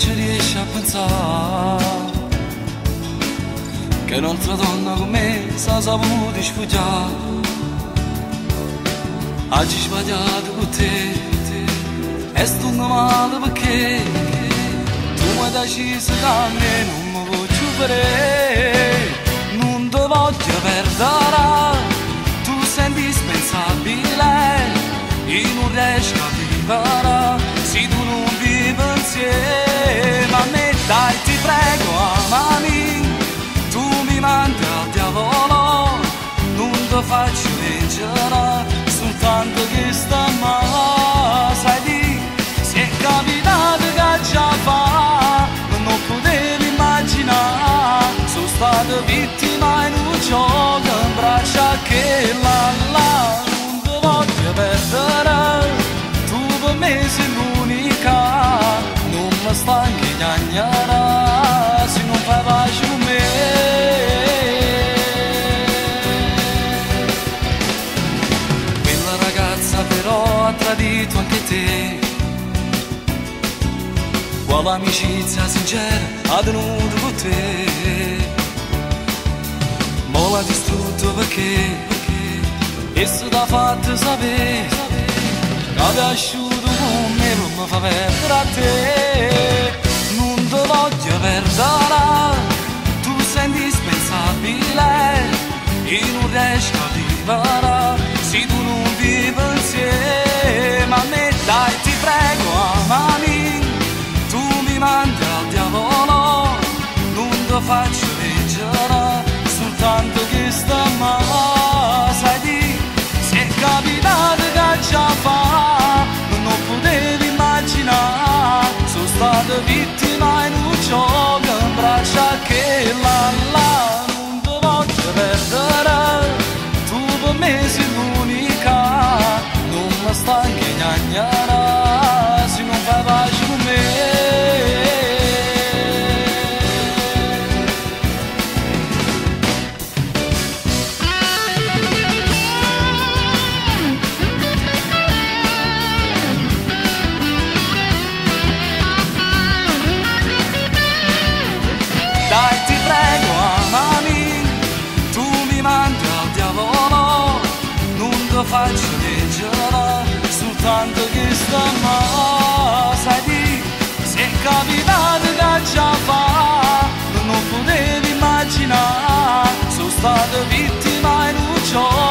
ci riesci a pensare che un'altra donna come me sa saputo sfoggiare. Oggi sbagliato con te e sto male perché tu mi hai deciso che me non mi voglio vedere, non ti voglio perdere, tu sei indispensabile, io non riesco a vivere se tu non vivi insieme a me. Dai ti prego amami, tu mi mandi al diavolo, non ti faccio vincere, soltanto che sta male, sai di, se è capitato che già fa, non potevo immaginare, sono stata vittima in un gioco, in braccia che la, non ti voglio perdere, tu per me sei l'unica, non mi stanchi di agnare, se non fai pace con me. Quella ragazza però ha tradito anche te, quale amicizia sincera ha tenuto con te, ma l'ha distrutto perché esso t'ha fatto sapere che aveva asciutto con me non mi fa perdere a te. Non ti voglio perdere, tu sei indispensabile, io non riesco a vivere se tu non vivi insieme a me. Dai ti prego amami, tu mi mandi al diavolo, non ti faccio vincere, soltanto che sta male, sai di, se è capitato che già fa, non potevo immaginare, sono stata vittima in un gioco, in braccia che la, non ti voglio perdere, tu per me sei l'unica, non mi stanchi di agnare, se non fai pace con me. Dai ti prego amami, tu mi mandi al diavolo, non ti faccio leggere, soltanto che sta male, sai di, se è capitato che già fa, non potevo immaginare, sono stata vittima in un gioco,